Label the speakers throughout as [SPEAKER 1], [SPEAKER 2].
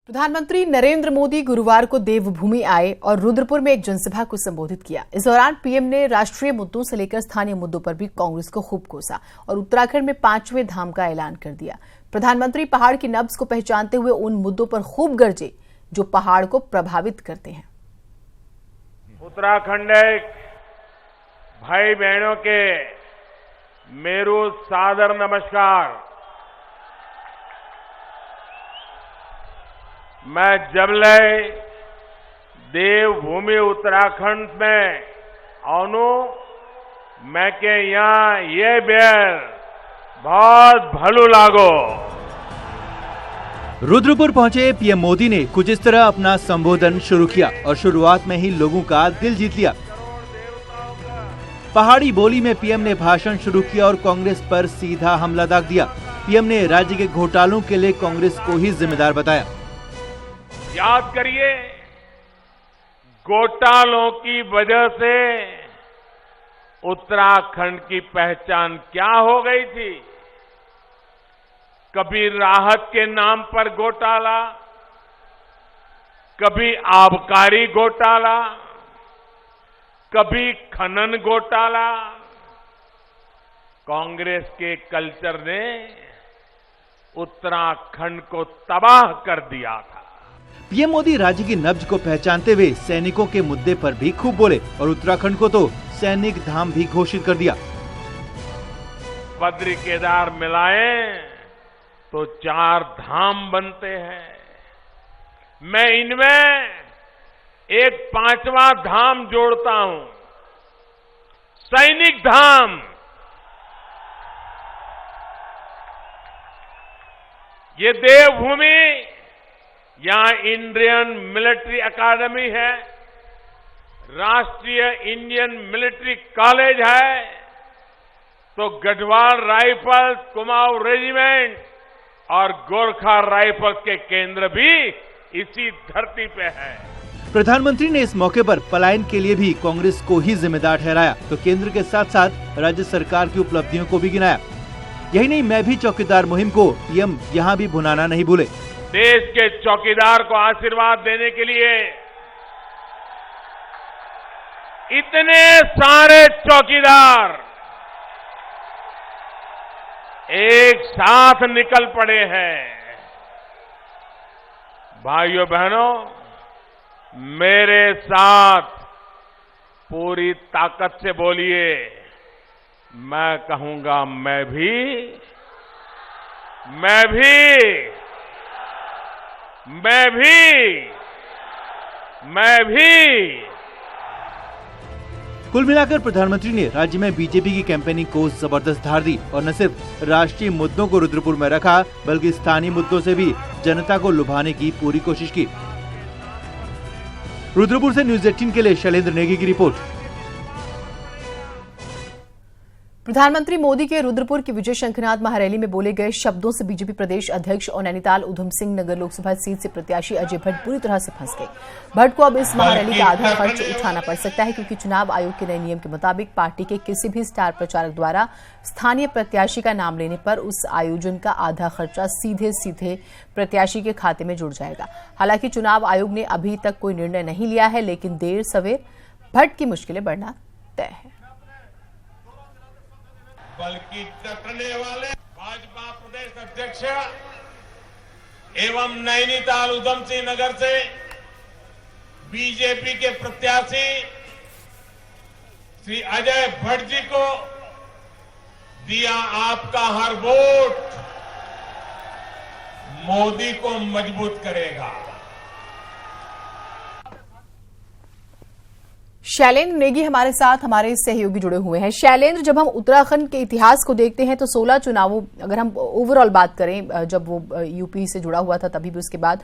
[SPEAKER 1] प्रधानमंत्री नरेंद्र मोदी गुरुवार को देवभूमि आए और रुद्रपुर में एक जनसभा को संबोधित किया। इस दौरान पीएम ने राष्ट्रीय मुद्दों से लेकर स्थानीय मुद्दों पर भी कांग्रेस को खूब कोसा और उत्तराखंड में 5वें धाम का ऐलान कर दिया। प्रधानमंत्री पहाड़ की नब्ज को पहचानते हुए उन मुद्दों पर खूब गरजे जो पहाड़ को प्रभावित करते हैं।
[SPEAKER 2] उत्तराखंड भाई बहनों के मेरू सादर नमस्कार। मैं जबले देवभूमि उत्तराखंड में आऊं मैं के यहाँ ये बेर बहुत भलू लागो।
[SPEAKER 3] रुद्रपुर पहुंचे पीएम मोदी ने कुछ इस तरह अपना संबोधन शुरू किया और शुरुआत में ही लोगों का दिल जीत लिया। पहाड़ी बोली में पीएम ने भाषण शुरू किया और कांग्रेस पर सीधा हमला दाग दिया। पीएम ने राज्य के घोटालों के लिए कांग्रेस को ही जिम्मेदार बताया।
[SPEAKER 2] याद करिए, घोटालों की वजह से उत्तराखंड की पहचान क्या हो गई थी। कभी राहत के नाम पर घोटाला, कभी आबकारी घोटाला, कभी खनन घोटाला। कांग्रेस के कल्चर ने उत्तराखंड को तबाह कर दिया था।
[SPEAKER 3] पीएम मोदी राज्य की नब्ज को पहचानते हुए सैनिकों के मुद्दे पर भी खूब बोले और उत्तराखंड को तो सैनिक धाम भी घोषित कर दिया।
[SPEAKER 2] बद्री केदार मिलाएं तो 4 धाम बनते हैं। मैं इनमें एक 5वां धाम जोड़ता हूं, सैनिक धाम। ये देवभूमि यहां इंडियन मिलिट्री एकेडमी है, राष्ट्रीय इंडियन मिलिट्री कॉलेज है, तो गढ़वाल राइफल्स, कुमाऊं रेजिमेंट और गोरखा राइफल्स के केंद्र भी इसी धरती पे है।
[SPEAKER 3] प्रधानमंत्री ने इस मौके पर पलायन के लिए भी कांग्रेस को ही जिम्मेदार ठहराया तो केंद्र के साथ साथ राज्य सरकार की उपलब्धियों को भी गिनाया। यही नहीं, मैं भी चौकीदार मुहिम को पीएम यहाँ भी भुनाना नहीं भूले।
[SPEAKER 2] देश के चौकीदार को आशीर्वाद देने के लिए इतने सारे चौकीदार एक साथ निकल पड़े हैं। भाइयों बहनों, मेरे साथ पूरी ताकत से बोलिए, मैं कहूंगा मैं भी।
[SPEAKER 3] कुल मिलाकर प्रधानमंत्री ने राज्य में बीजेपी की कैंपेनिंग को जबरदस्त धार दी और न सिर्फ राष्ट्रीय मुद्दों को रुद्रपुर में रखा बल्कि स्थानीय मुद्दों से भी जनता को लुभाने की पूरी कोशिश की। रुद्रपुर से न्यूज़ 18 के लिए शैलेंद्र नेगी की रिपोर्ट।
[SPEAKER 1] प्रधानमंत्री मोदी के रुद्रपुर की विजय शंखनाद महारैली में बोले गए शब्दों से बीजेपी प्रदेश अध्यक्ष और नैनीताल उधम सिंह नगर लोकसभा सीट से प्रत्याशी अजय भट्ट पूरी तरह से फंस गए। भट्ट को अब इस महारैली का आधा खर्च उठाना पड़ सकता है क्योंकि चुनाव आयोग के नए नियम के मुताबिक पार्टी के किसी भी स्टार प्रचारक द्वारा स्थानीय प्रत्याशी का नाम लेने पर उस आयोजन का आधा खर्चा सीधे प्रत्याशी के खाते में जुड़ जाएगा। हालांकि चुनाव आयोग ने अभी तक कोई निर्णय नहीं लिया है, लेकिन देर सवेर भट्ट की मुश्किलें बढ़ना तय है।
[SPEAKER 2] बल्कि डटने वाले भाजपा प्रदेश अध्यक्ष एवं नैनीताल उधम सिंह नगर से बीजेपी के प्रत्याशी श्री अजय भट्ट जी को दिया आपका हर वोट मोदी को मजबूत करेगा।
[SPEAKER 1] शैलेंद्र नेगी हमारे साथ हमारे सहयोगी जुड़े हुए हैं। शैलेंद्र, जब हम उत्तराखंड के इतिहास को देखते हैं तो 16 चुनावों, अगर हम ओवरऑल बात करें, जब वो यूपी से जुड़ा हुआ था तभी भी उसके बाद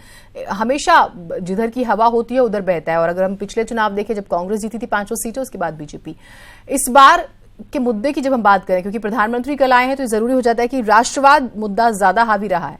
[SPEAKER 1] हमेशा जिधर की हवा होती है उधर बहता है। और अगर हम पिछले चुनाव देखें, जब कांग्रेस जीती थी 5 सीटें, उसके बाद बीजेपी। इस बार के मुद्दे की जब हम बात करें, क्योंकि प्रधानमंत्री कल आए हैं, तो जरूरी हो जाता है कि राष्ट्रवाद मुद्दा ज्यादा हावी रहा है।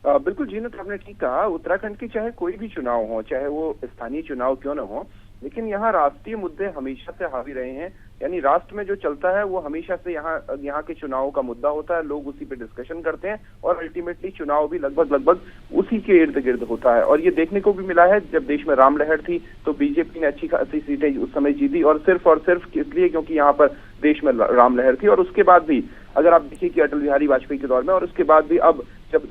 [SPEAKER 4] बिल्कुल जीनत, आपने ठीक कहा। उत्तराखंड की चाहे कोई भी चुनाव हो, चाहे वो स्थानीय चुनाव क्यों न हो, लेकिन यहाँ राष्ट्रीय मुद्दे हमेशा से हावी रहे हैं। यानी राष्ट्र में जो चलता है वो हमेशा से यहाँ के चुनावों का मुद्दा होता है, लोग उसी पे डिस्कशन करते हैं और अल्टीमेटली चुनाव भी लगभग उसी के इर्द गिर्द होता है। और ये देखने को भी मिला है, जब देश में राम लहर थी तो बीजेपी ने अच्छी खासी सीटें उस समय जीती, और सिर्फ इसलिए क्योंकि यहाँ पर देश में राम लहर थी। और उसके बाद भी अगर आप देखिए कि अटल बिहारी वाजपेयी के दौर में और उसके बाद भी अब जब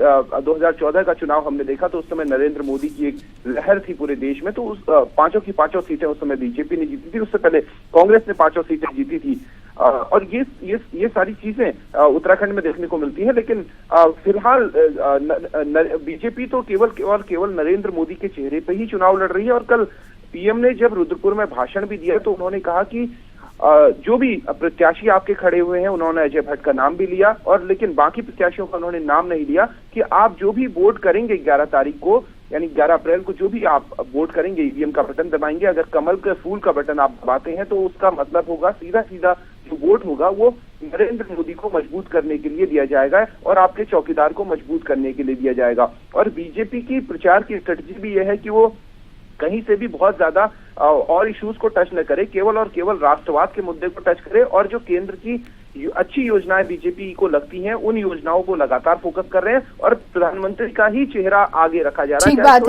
[SPEAKER 4] 2014 का चुनाव हमने देखा तो उस समय नरेंद्र मोदी की एक लहर थी पूरे देश में, तो उस पांचों की पांचों सीटें उस समय बीजेपी ने जीती थी, उससे पहले कांग्रेस ने 5 सीटें जीती थी। और ये सारी चीजें उत्तराखंड में देखने को मिलती है। लेकिन फिलहाल बीजेपी तो केवल नरेंद्र मोदी के चेहरे पे ही चुनाव लड़ रही है। और कल पीएम ने जब रुद्रपुर में भाषण भी दिया तो उन्होंने कहा कि जो भी प्रत्याशी आपके खड़े हुए हैं उन्होंने अजय भट्ट का नाम भी लिया, और लेकिन बाकी प्रत्याशियों का उन्होंने नाम नहीं लिया कि आप जो भी वोट करेंगे 11 तारीख को, यानी 11 अप्रैल को जो भी आप वोट करेंगे, ईवीएम का बटन दबाएंगे, अगर कमल के फूल का बटन आप दबाते हैं तो उसका मतलब होगा सीधा जो वोट होगा वो नरेंद्र मोदी को मजबूत करने के लिए दिया जाएगा और आपके चौकीदार को मजबूत करने के लिए दिया जाएगा। और बीजेपी की प्रचार की स्ट्रेटजी भी यह है कि वो कहीं से भी बहुत ज्यादा और इश्यूज को टच न करे, केवल और केवल राष्ट्रवाद के मुद्दे को टच करे, और जो केंद्र की अच्छी योजनाएं बीजेपी को लगती हैं उन योजनाओं को लगातार फोकस कर रहे हैं और प्रधानमंत्री का ही चेहरा आगे रखा जा रहा है।
[SPEAKER 1] ठीक बात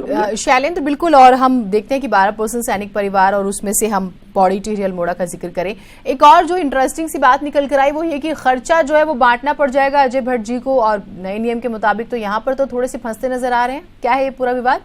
[SPEAKER 1] है शैलेंद्र, बिल्कुल। और हम देखते हैं कि 12% सैनिक परिवार और उसमें से हम पौड़ी टिहरी अल्मोड़ा का जिक्र करें। एक और जो इंटरेस्टिंग सी बात निकल कर आई वो ये कि खर्चा जो है वो बांटना पड़ जाएगा अजय भट्ट जी को, और नए नियम के मुताबिक तो यहाँ पर तो थोड़े से फंसते नजर आ रहे हैं। क्या है ये पूरा विवाद?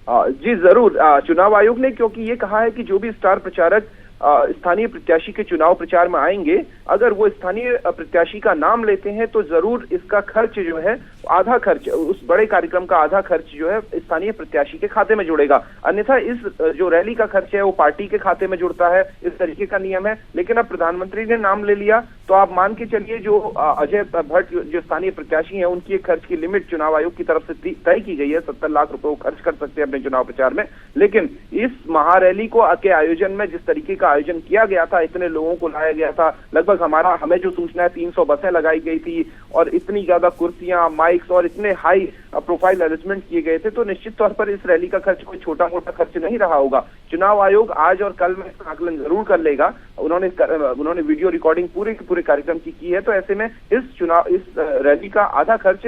[SPEAKER 4] जी जरूर, चुनाव आयोग ने क्योंकि ये कहा है कि जो भी स्टार प्रचारक स्थानीय प्रत्याशी के चुनाव प्रचार में आएंगे, अगर वो स्थानीय प्रत्याशी का नाम लेते हैं तो जरूर इसका खर्च जो है आधा खर्च, उस बड़े कार्यक्रम का आधा खर्च जो है स्थानीय प्रत्याशी के खाते में जुड़ेगा। अन्यथा इस जो रैली का खर्च है वो पार्टी के खाते में जुड़ता है, इस तरीके का नियम है। लेकिन अब प्रधानमंत्री ने नाम ले लिया तो आप मान के चलिए जो अजय भट्ट जो स्थानीय प्रत्याशी हैं उनकी एक खर्च की लिमिट चुनाव आयोग की तरफ से तय की गई है, 70 लाख रुपए वो खर्च कर सकते हैं अपने चुनाव प्रचार में। लेकिन इस महारैली को के आयोजन में जिस तरीके का आयोजन किया गया था, इतने लोगों को लाया गया था, लगभग हमें जो सूचना है 300 बसें लगाई गई थी और इतनी ज्यादा कुर्सियां, माइक्स और इतने हाई प्रोफाइल अरेंजमेंट किए गए थे, तो निश्चित तौर पर इस रैली का खर्च कोई छोटा मोटा खर्च नहीं रहा होगा। चुनाव आयोग आज और कल में इसका आकलन जरूर कर लेगा। उन्होंने वीडियो रिकॉर्डिंग पूरे कार्यक्रम की है, तो ऐसे में इस रैली का आधा खर्च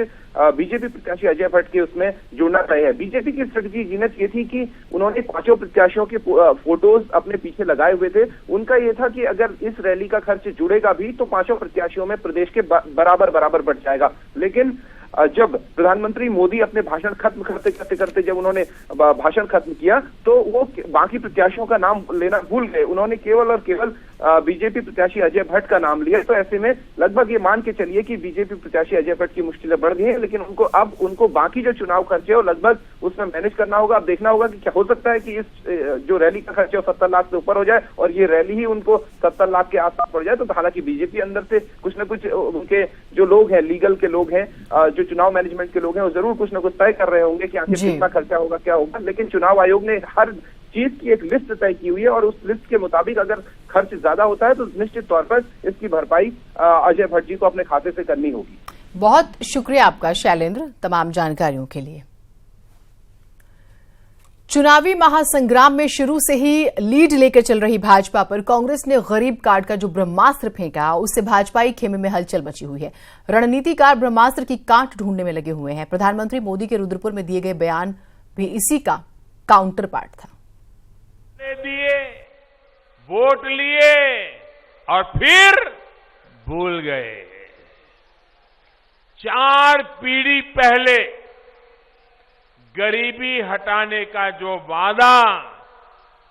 [SPEAKER 4] बीजेपी प्रत्याशी अजय भट्ट के उसमें जुड़ना तय है। बीजेपी की स्ट्रेटजी जीनत ये थी कि उन्होंने 5 प्रत्याशियों के फोटोज अपने पीछे लगाए हुए थे। उनका ये था कि अगर इस रैली का खर्च जुड़ेगा भी तो 5 प्रत्याशियों में प्रदेश के बराबर बढ़ जाएगा। लेकिन जब प्रधानमंत्री मोदी अपने भाषण खत्म करते जब उन्होंने भाषण खत्म किया तो वो बाकी प्रत्याशियों का नाम लेना भूल गए, उन्होंने केवल और केवल बीजेपी प्रत्याशी अजय भट्ट का नाम लिया। तो ऐसे में लगभग ये मान के चलिए कि बीजेपी प्रत्याशी अजय भट्ट की मुश्किलें बढ़ गई हैं, लेकिन उनको बाकी जो चुनाव खर्चे है वो लगभग उसमें मैनेज करना होगा। अब देखना होगा कि क्या हो सकता है कि इस जो रैली का खर्चा 70 लाख से ऊपर हो जाए और ये रैली ही उनको 70 लाख के आसपास पड़ जाए। तो हालांकि बीजेपी अंदर से कुछ न कुछ उनके जो लोग हैं, लीगल के लोग हैं, जो चुनाव मैनेजमेंट के लोग हैं, वो जरूर कुछ न कुछ तय कर रहे होंगे कि आखिर कितना खर्चा होगा, क्या होगा। लेकिन चुनाव आयोग ने हर चीज की एक लिस्ट तय की हुई है और उस लिस्ट के मुताबिक अगर खर्च ज्यादा होता है तो निश्चित तौर पर इसकी भरपाई अजय भट्ट जी को अपने खाते से करनी होगी।
[SPEAKER 1] बहुत शुक्रिया आपका शैलेंद्र तमाम जानकारियों के लिए। चुनावी महासंग्राम में शुरू से ही लीड लेकर चल रही भाजपा पर कांग्रेस ने गरीब कार्ड का जो ब्रह्मास्त्र फेंका, उससे भाजपाई खेमे में हलचल मची हुई है। रणनीतिकार ब्रह्मास्त्र की कांट ढूंढने में लगे हुए हैं। प्रधानमंत्री मोदी के रुद्रपुर में दिए गए बयान भी इसी का काउंटर पार्ट था।
[SPEAKER 2] दिए, वोट लिए और फिर भूल गए। 4 पीढ़ी पहले गरीबी हटाने का जो वादा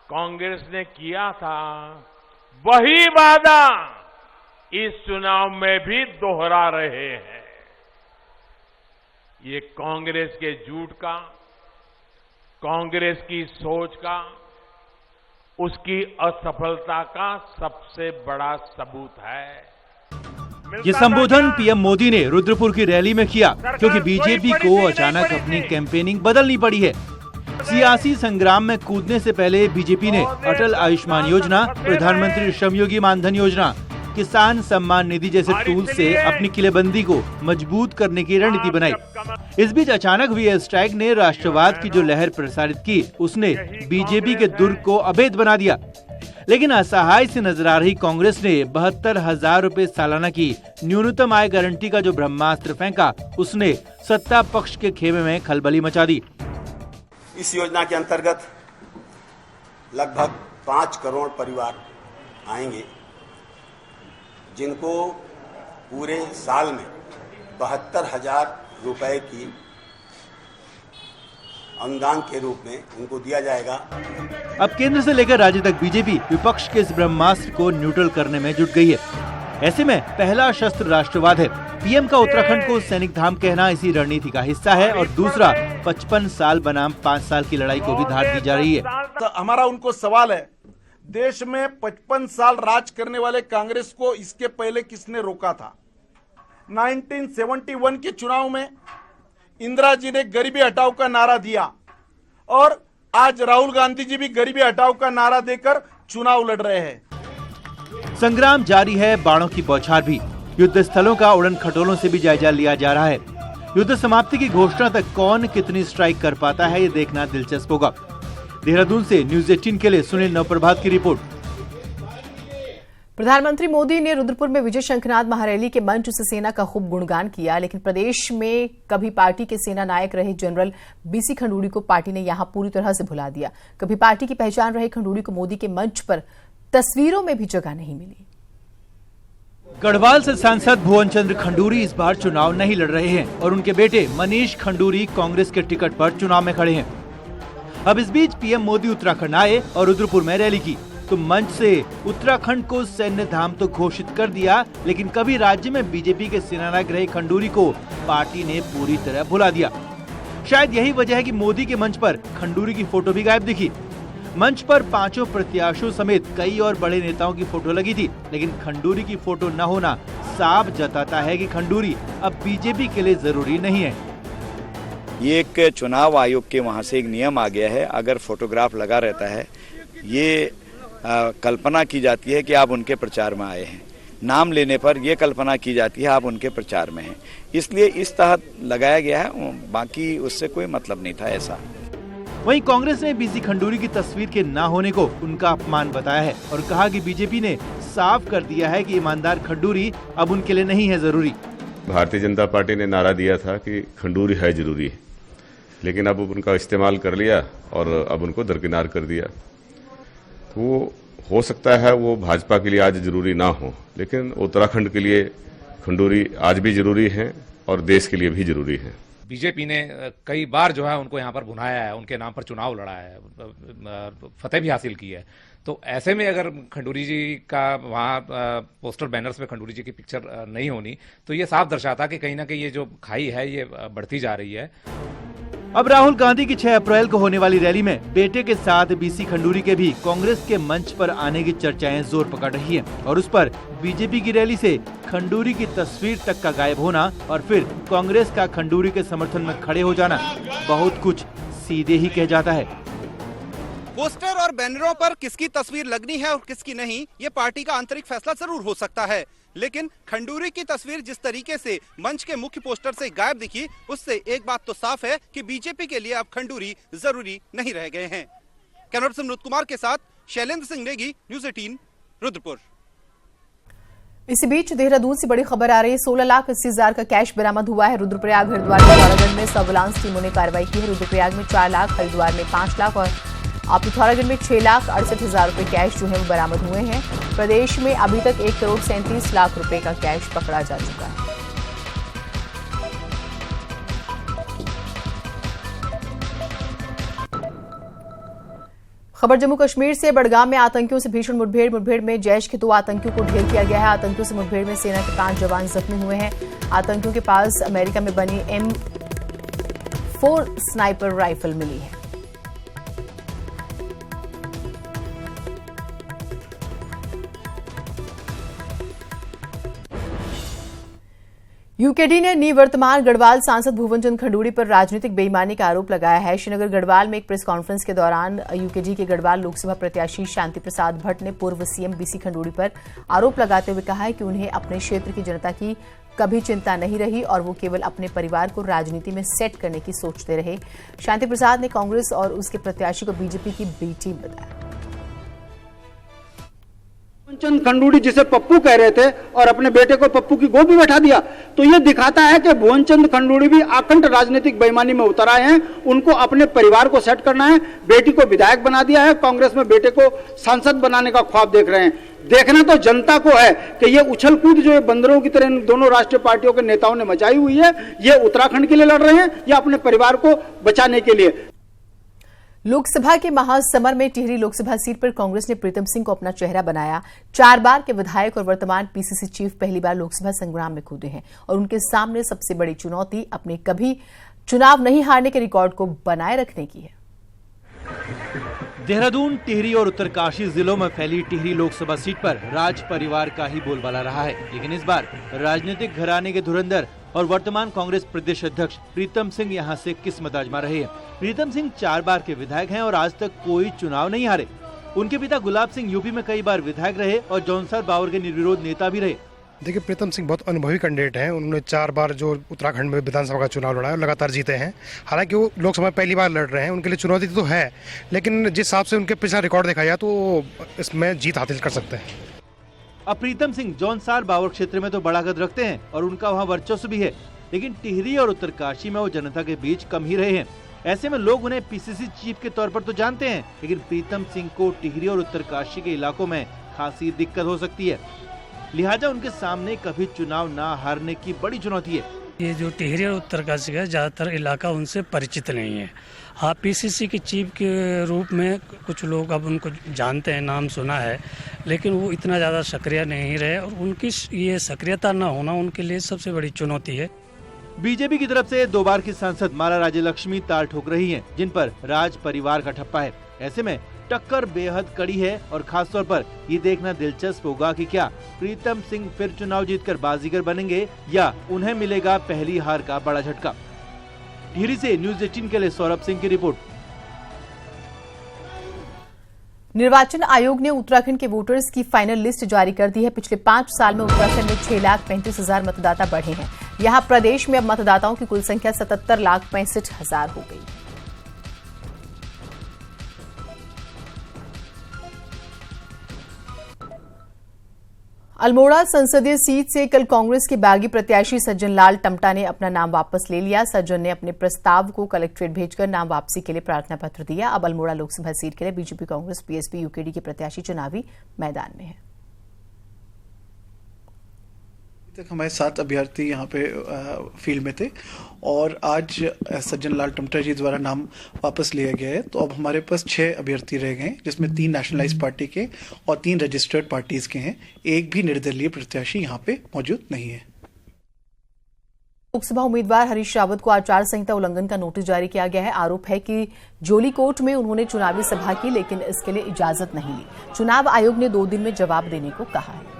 [SPEAKER 2] कांग्रेस ने किया था, वही वादा इस चुनाव में भी दोहरा रहे हैं। ये कांग्रेस के झूठ का, कांग्रेस की सोच का, उसकी असफलता का सबसे बड़ा सबूत है।
[SPEAKER 3] ये संबोधन पीएम मोदी ने रुद्रपुर की रैली में किया, क्योंकि बीजेपी को अचानक अपनी कैंपेनिंग बदलनी पड़ी है। सियासी संग्राम में कूदने से पहले बीजेपी ने अटल आयुष्मान योजना, प्रधानमंत्री श्रमयोगी मानधन योजना, किसान सम्मान निधि जैसे टूल से अपनी किलेबंदी को मजबूत करने की रणनीति बनाई। इस बीच अचानक हुई एयर स्ट्राइक ने राष्ट्रवाद की जो लहर प्रसारित की, उसने बीजेपी के दुर्ग को अभेद बना दिया। लेकिन असहाय से नजर आ रही कांग्रेस ने 72,000 रुपए सालाना की न्यूनतम आय गारंटी का जो ब्रह्मास्त्र फेंका, उसने सत्ता पक्ष के खेमे में खलबली मचा दी।
[SPEAKER 5] इस योजना के अंतर्गत लगभग 5 करोड़ परिवार आएंगे, जिनको पूरे साल में 72,000 रुपए की अनुदान के रूप में उनको दिया जाएगा।
[SPEAKER 3] अब केंद्र से लेकर राज्य तक बीजेपी विपक्ष के इस ब्रह्मास्त्र को न्यूट्रल करने में जुट गई है। ऐसे में पहला शस्त्र राष्ट्रवाद है। पीएम का उत्तराखंड को सैनिक धाम कहना इसी रणनीति का हिस्सा है और दूसरा 55 साल बनाम 5 साल की लड़ाई को भी धार दी जा रही है।
[SPEAKER 6] तो हमारा उनको सवाल है, देश में 55 साल राज करने वाले कांग्रेस को इसके पहले किसने रोका था? 1971 के चुनाव में इंदिरा जी ने गरीबी हटाओ का नारा दिया और आज राहुल गांधी जी भी गरीबी हटाओ का नारा देकर चुनाव लड़ रहे हैं।
[SPEAKER 3] संग्राम जारी है, बाणों की बौछार भी। युद्ध स्थलों का उड़न खटोलों से भी जायजा लिया जा रहा है। युद्ध समाप्ति की घोषणा तक कौन कितनी स्ट्राइक कर पाता है, ये देखना दिलचस्प होगा। देहरादून से न्यूज़ 18 के लिए सुनील नवप्रभात की रिपोर्ट।
[SPEAKER 1] प्रधानमंत्री मोदी ने रुद्रपुर में विजय शंखनाद महारैली के मंच से सेना का खूब गुणगान किया, लेकिन प्रदेश में कभी पार्टी के सेना नायक रहे जनरल बीसी खंडूड़ी को पार्टी ने यहां पूरी तरह से भुला दिया। कभी पार्टी की पहचान रहे खंडूड़ी को मोदी के मंच पर तस्वीरों में भी जगह नहीं मिली।
[SPEAKER 3] गढ़वाल से सांसद भुवन चंद्र खंडूरी इस बार चुनाव नहीं लड़ रहे हैं और उनके बेटे मनीष खंडूरी कांग्रेस के टिकट पर चुनाव में खड़े हैं। अब इस बीच पीएम मोदी उत्तराखंड आए और रुद्रपुर में रैली की, तो मंच से उत्तराखंड को सैन्य धाम तो घोषित कर दिया, लेकिन कभी राज्य में बीजेपी के सेनानायक रहे खंडूरी को पार्टी ने पूरी तरह भुला दिया। शायद यही वजह है कि मोदी के मंच पर खंडूरी की फोटो भी गायब दिखी। मंच पर 5 प्रत्याशियों समेत कई और बड़े नेताओं की फोटो लगी थी, लेकिन खंडूरी की फोटो न होना साफ जताता है कि खंडूरी अब बीजेपी के लिए जरूरी नहीं है।
[SPEAKER 7] ये एक चुनाव आयोग के वहाँ से एक नियम आ गया है, अगर फोटोग्राफ लगा रहता है, ये कल्पना की जाती है कि आप उनके प्रचार में आए हैं। नाम लेने पर यह कल्पना की जाती है आप उनके प्रचार में हैं, इसलिए इस तहत लगाया गया है, बाकी उससे कोई मतलब नहीं था ऐसा।
[SPEAKER 3] वहीं कांग्रेस ने बीसी खंडूरी की तस्वीर के ना होने को उनका अपमान बताया है और कहा कि बीजेपी ने साफ कर दिया है कि ईमानदार खंडूरी अब उनके लिए नहीं है जरूरी।
[SPEAKER 8] भारतीय जनता पार्टी ने नारा दिया था कि खंडूरी है जरूरी, लेकिन अब उनका इस्तेमाल कर लिया और अब उनको दरकिनार कर दिया। वो हो सकता है वो भाजपा के लिए आज जरूरी ना हो, लेकिन उत्तराखंड के लिए खंडूरी आज भी जरूरी है और देश के लिए भी जरूरी है।
[SPEAKER 9] बीजेपी ने कई बार जो है उनको यहाँ पर भुनाया है, उनके नाम पर चुनाव लड़ा है, फतेह भी हासिल की है। तो ऐसे में अगर खंडूरी जी का वहाँ पोस्टर बैनर्स में खंडूरी जी की पिक्चर नहीं होनी, तो ये साफ दर्शाता कि कहीं ना कहीं ये जो खाई है ये बढ़ती जा रही है।
[SPEAKER 3] अब राहुल गांधी की 6 अप्रैल को होने वाली रैली में बेटे के साथ बीसी खंडूरी के भी कांग्रेस के मंच पर आने की चर्चाएं जोर पकड़ रही हैं और उस पर बीजेपी की रैली से खंडूरी की तस्वीर तक का गायब होना और फिर कांग्रेस का खंडूरी के समर्थन में खड़े हो जाना बहुत कुछ सीधे ही कह जाता है।
[SPEAKER 10] पोस्टर और बैनरों पर किसकी तस्वीर लगनी है और किसकी नहीं, ये पार्टी का आंतरिक फैसला जरूर हो सकता है, लेकिन खंडूरी की तस्वीर जिस तरीके से मंच के मुख्य पोस्टर से गायब दिखी, उससे एक बात तो साफ है कि बीजेपी के लिए अब खंडूरी जरूरी नहीं रह गए हैं। कैमरा पर्सन अमृत कुमार के साथ शैलेंद्र सिंह नेगी, न्यूज़ 18 रुद्रपुर।
[SPEAKER 1] इसी बीच देहरादून से बड़ी खबर आ रही है। 16,80,000 का कैश बरामद हुआ है। रुद्रप्रयाग, हरिद्वार, पिथौरागढ़ में सर्विलांस टीमों ने कार्रवाई की है। रुद्रप्रयाग में 4 लाख, हरिद्वार में 5 लाख और पिथौरागढ़ में 6,68,000 रुपए कैश जो है वो बरामद हुए हैं। प्रदेश में अभी तक 1,37,00,000 रुपए का कैश पकड़ा जा चुका है। खबर जम्मू कश्मीर से। बड़गाम में आतंकियों से भीषण मुठभेड़ में जैश के 2 आतंकियों को ढेर किया गया है। आतंकियों से मुठभेड़ में सेना के 5 जवान जख्मी हुए हैं। आतंकियों के पास अमेरिका में बनी M4 स्नाइपर राइफल मिली है। यूकेडी ने निवर्तमान गढ़वाल सांसद भुवन चंद्र खंडूरी पर राजनीतिक बेईमानी का आरोप लगाया है। श्रीनगर गढ़वाल में एक प्रेस कॉन्फ्रेंस के दौरान यूकेडी के गढ़वाल लोकसभा प्रत्याशी शांति प्रसाद भट्ट ने पूर्व सीएम बीसी खंडूरी पर आरोप लगाते हुए कहा है कि उन्हें अपने क्षेत्र की जनता की कभी चिंता नहीं रही और वो केवल अपने परिवार को राजनीति में सेट करने की सोचते रहे। शांति प्रसाद ने कांग्रेस और उसके प्रत्याशी को बीजेपी की बी टीम बताया।
[SPEAKER 11] भुवनचंद खंडूड़ी जिसे पप्पू कह रहे थे और अपने बेटे को पप्पू की गोद में बैठा दिया, तो ये दिखाता है कि भुवनचंद खंडूड़ी भी अखंड राजनीतिक बेईमानी में उतर आए हैं। उनको अपने परिवार को सेट करना है, बेटी को विधायक बना दिया है, कांग्रेस में बेटे को सांसद बनाने का ख्वाब देख रहे हैं। देखना तो जनता को है कि ये उछल कूद जो बंदरों की तरह इन दोनों राष्ट्रीय पार्टियों के नेताओं ने मचाई हुई है, ये उत्तराखंड के लिए लड़ रहे हैं या अपने परिवार को बचाने के लिए।
[SPEAKER 1] लोकसभा के महासमर में टिहरी लोकसभा सीट पर कांग्रेस ने प्रीतम सिंह को अपना चेहरा बनाया। 4 बार के विधायक और वर्तमान पीसीसी चीफ पहली बार लोकसभा संग्राम में कूदे हैं और उनके सामने सबसे बड़ी चुनौती अपने कभी चुनाव नहीं हारने के रिकॉर्ड को बनाए रखने की है।
[SPEAKER 3] देहरादून, टिहरी और उत्तरकाशी जिलों में फैली टिहरी लोकसभा सीट पर राज परिवार का ही बोलबाला रहा है, लेकिन इस बार राजनीतिक घराने के धुरंधर और वर्तमान कांग्रेस प्रदेश अध्यक्ष प्रीतम सिंह यहां से किस्मत आजमा रहे हैं। प्रीतम सिंह 4 बार के विधायक हैं और आज तक कोई चुनाव नहीं हारे। उनके पिता गुलाब सिंह यूपी में कई बार विधायक रहे और जौनसार बावर के निर्विरोध नेता भी रहे।
[SPEAKER 12] देखिए, प्रीतम सिंह बहुत अनुभवी कैंडिडेट हैं। उन्होंने 4 बार जो उत्तराखंड में विधानसभा का चुनाव लड़ा है और लगातार जीते हैं। हालांकि वो लोकसभा में पहली बार लड़ रहे हैं, उनके लिए चुनौती तो है, लेकिन जिस हिसाब से उनके पिछला रिकॉर्ड देखा जाए तो इसमें जीत हासिल कर सकते हैं।
[SPEAKER 3] अब प्रीतम सिंह जौनसार बावर क्षेत्र में तो बड़ा कद रखते हैं और उनका वहाँ वर्चस्व भी है, लेकिन टिहरी और उत्तरकाशी में वो जनता के बीच कम ही रहे हैं। ऐसे में लोग उन्हें पीसीसी चीफ के तौर पर तो जानते हैं, लेकिन प्रीतम सिंह को टिहरी और उत्तरकाशी के इलाकों में खासी दिक्कत हो सकती है। लिहाजा उनके सामने कभी चुनाव ना हारने की बड़ी चुनौती है।
[SPEAKER 13] ये जो टिहरी और उत्तरकाशी का ज्यादातर इलाका उनसे परिचित नहीं है। हाँ, पीसीसी के चीफ के रूप में कुछ लोग अब उनको जानते हैं, नाम सुना है, लेकिन वो इतना ज़्यादा सक्रिय नहीं रहे और उनकी ये सक्रियता न होना उनके लिए सबसे बड़ी चुनौती है।
[SPEAKER 3] बीजेपी की तरफ से 2 बार की सांसद माला राज्यलक्ष्मी ताल ठोक रही हैं, जिन पर राज परिवार का ठप्पा है। ऐसे में टक्कर बेहद कड़ी है और खास तौर पर ये देखना दिलचस्प होगा कि क्या प्रीतम सिंह फिर चुनाव जीतकर बाजीगर बनेंगे या उन्हें मिलेगा पहली हार का बड़ा झटका। टिहरी से न्यूज़ 18 के लिए सौरभ सिंह की रिपोर्ट।
[SPEAKER 1] निर्वाचन आयोग ने उत्तराखंड के वोटर्स की फाइनल लिस्ट जारी कर दी है। पिछले 5 साल में उत्तराखंड में 6,35,000 मतदाता बढ़े हैं। यहां प्रदेश में अब मतदाताओं की कुल संख्या 77,65,000 हो गई। अल्मोड़ा संसदीय सीट से कल कांग्रेस के बागी प्रत्याशी सज्जन लाल टम्टा ने अपना नाम वापस ले लिया। सज्जन ने अपने प्रस्ताव को कलेक्ट्रेट भेजकर नाम वापसी के लिए प्रार्थना पत्र दिया। अब अल्मोड़ा लोकसभा सीट के लिए बीजेपी, कांग्रेस, पीएसपी, यूकेडी के प्रत्याशी चुनावी मैदान में हैं।
[SPEAKER 14] तक हमारे 7 अभ्यर्थी यहाँ पे फील्ड में थे और आज सज्जन लाल टम्टा जी द्वारा नाम वापस लिया गया है। तो अब हमारे पास 6 अभ्यर्थी रह गए, जिसमें 3 नेशनलाइज्ड पार्टी के और 3 रजिस्टर्ड पार्टीज के हैं। एक भी निर्दलीय प्रत्याशी यहाँ पे मौजूद नहीं है।
[SPEAKER 1] लोकसभा उम्मीदवार हरीश रावत को आचार संहिता उल्लंघन का नोटिस जारी किया गया है। आरोप है कि जोलीकोट में उन्होंने चुनावी सभा की, लेकिन इसके लिए इजाजत नहीं ली। चुनाव आयोग ने 2 दिन में जवाब देने को कहा है।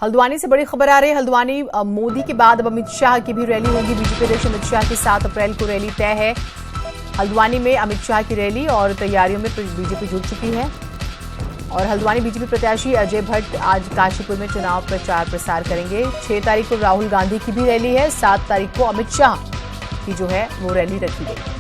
[SPEAKER 1] हल्द्वानी से बड़ी खबर आ रही है। हल्द्वानी मोदी के बाद अब अमित शाह की भी रैली होगी। बीजेपी अध्यक्ष अमित शाह की 7 अप्रैल को रैली तय है। हल्द्वानी में अमित शाह की रैली और तैयारियों में बीजेपी जुट चुकी है। और हल्द्वानी बीजेपी प्रत्याशी अजय भट्ट आज काशीपुर में चुनाव प्रचार प्रसार करेंगे। 6 तारीख को राहुल गांधी की भी रैली है। 7 तारीख को अमित शाह की जो है वो रैली रखी गई।